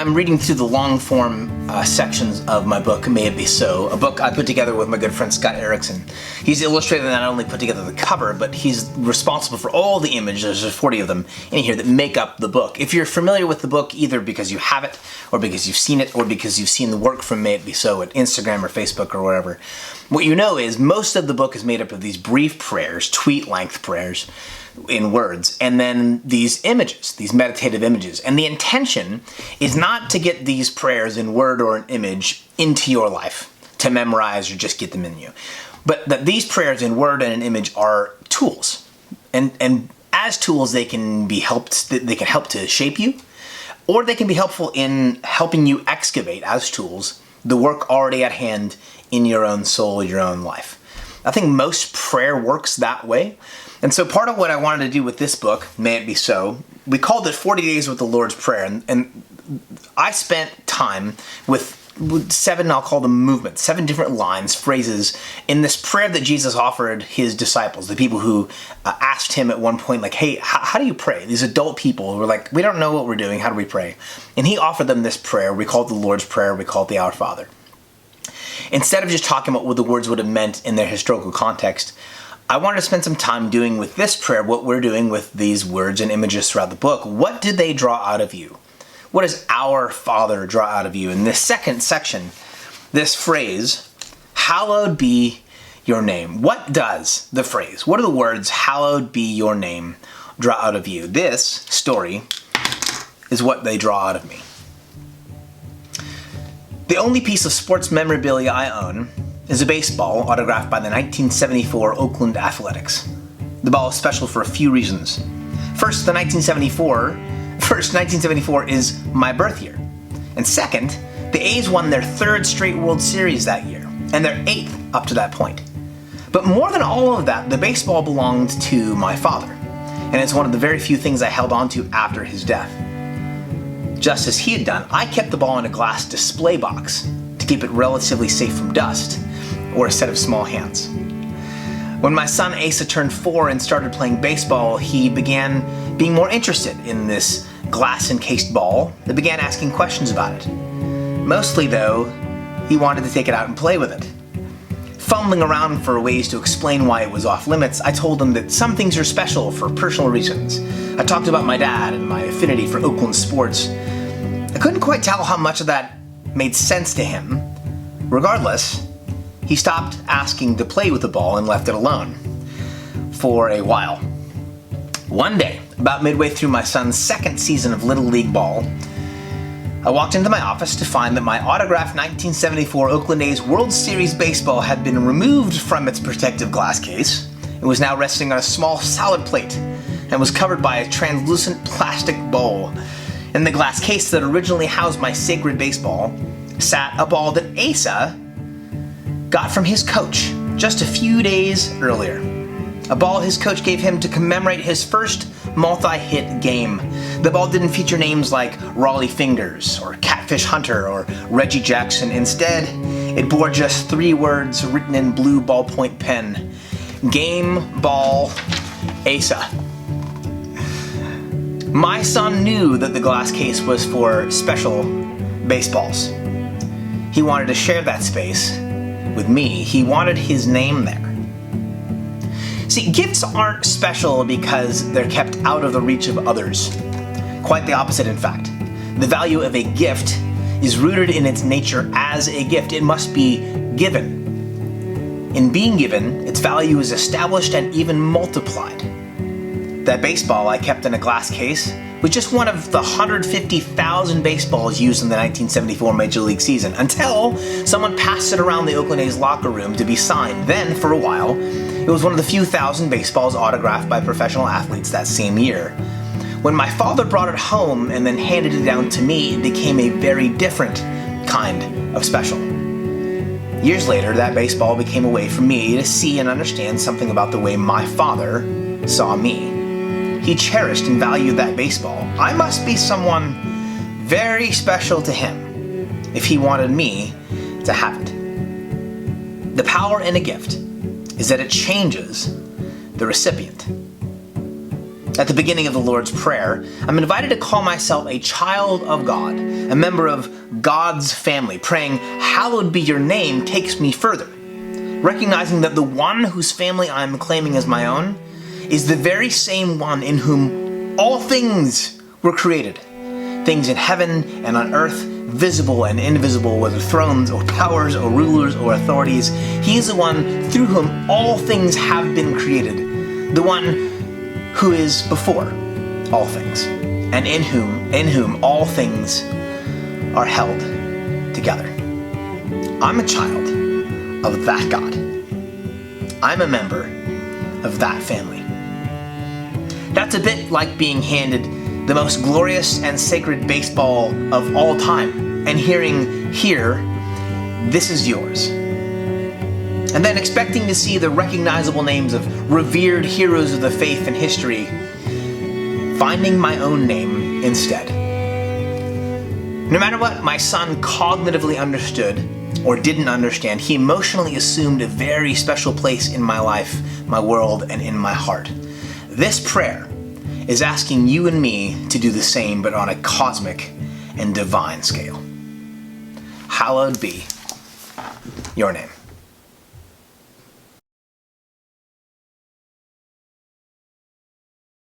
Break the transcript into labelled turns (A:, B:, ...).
A: I'm reading through the long-form sections of my book, May It Be So, a book I put together with my good friend Scott Erickson. He's illustrated and not only put together the cover, but he's responsible for all the images, there's 40 of them in here, that make up the book. If you're familiar with the book, either because you have it, or because you've seen it, or because you've seen the work from May It Be So at Instagram or Facebook or wherever, what you know is most of the book is made up of these brief prayers, tweet-length prayers, in words, and then these images, these meditative images. And the intention is not to get these prayers in word or an image into your life, to memorize or just get them in you, but that these prayers in word and an image are tools. And as tools, they can help to shape you, or they can be helpful in helping you excavate as tools the work already at hand in your own soul, your own life. I think most prayer works that way. And so part of what I wanted to do with this book, May It Be So, we called it 40 Days with the Lord's Prayer. And I spent time with 7, I'll call them movements, 7 different lines, phrases, in this prayer that Jesus offered his disciples, the people who asked him at one point, like, hey, how do you pray? These adult people who were like, we don't know what we're doing, how do we pray? And he offered them this prayer. We call it the Lord's Prayer, we call it the Our Father. Instead of just talking about what the words would have meant in their historical context, I wanted to spend some time doing with this prayer what we're doing with these words and images throughout the book. What did they draw out of you? What does Our Father draw out of you? In this second section, this phrase, Hallowed Be Your Name. What does the phrase, what are the words, Hallowed Be Your Name, draw out of you? This story is what they draw out of me. The only piece of sports memorabilia I own is a baseball autographed by the 1974 Oakland Athletics. The ball is special for a few reasons. First, 1974 is my birth year. And second, the A's won their 3rd straight World Series that year, and their 8th up to that point. But more than all of that, the baseball belonged to my father, and it's one of the very few things I held on to after his death. Just as he had done, I kept the ball in a glass display box to keep it relatively safe from dust, or a set of small hands. When my son Asa turned 4 and started playing baseball, he began being more interested in this glass-encased ball and began asking questions about it. Mostly, though, he wanted to take it out and play with it. Fumbling around for ways to explain why it was off limits, I told him that some things are special for personal reasons. I talked about my dad and my affinity for Oakland sports. I couldn't quite tell how much of that made sense to him. Regardless, he stopped asking to play with the ball and left it alone for a while. One day, about midway through my son's 2nd season of Little League ball, I walked into my office to find that my autographed 1974 Oakland A's World Series baseball had been removed from its protective glass case and was now resting on a small salad plate and was covered by a translucent plastic bowl. In the glass case that originally housed my sacred baseball sat a ball that Asa got from his coach just a few days earlier. A ball his coach gave him to commemorate his first multi-hit game. The ball didn't feature names like Raleigh Fingers or Catfish Hunter or Reggie Jackson. Instead, it bore just 3 words written in blue ballpoint pen. Game Ball Asa. My son knew that the glass case was for special baseballs. He wanted to share that space with me. He wanted his name there. See, gifts aren't special because they're kept out of the reach of others. Quite the opposite, in fact. The value of a gift is rooted in its nature as a gift. It must be given. In being given, its value is established and even multiplied. That baseball I kept in a glass case was just one of the 150,000 baseballs used in the 1974 Major League season, until someone passed it around the Oakland A's locker room to be signed. Then, for a while, it was one of the few thousand baseballs autographed by professional athletes that same year. When my father brought it home and then handed it down to me, it became a very different kind of special. Years later, that baseball became a way for me to see and understand something about the way my father saw me. He cherished and valued that baseball. I must be someone very special to him if he wanted me to have it. The power in a gift is that it changes the recipient. At the beginning of the Lord's Prayer, I'm invited to call myself a child of God, a member of God's family. Praying, "Hallowed be your name," takes me further, recognizing that the one whose family I am claiming as my own is the very same one in whom all things were created. Things in heaven and on earth, visible and invisible, whether thrones or powers or rulers or authorities. He is the one through whom all things have been created, the one who is before all things, and in whom all things are held together. I'm a child of that God. I'm a member of that family. That's a bit like being handed the most glorious and sacred baseball of all time and hearing, "Here, this is yours." And then expecting to see the recognizable names of revered heroes of the faith and history, finding my own name instead. No matter what my son cognitively understood or didn't understand, he emotionally assumed a very special place in my life, my world, and in my heart. This prayer is asking you and me to do the same, but on a cosmic and divine scale. Hallowed be your name.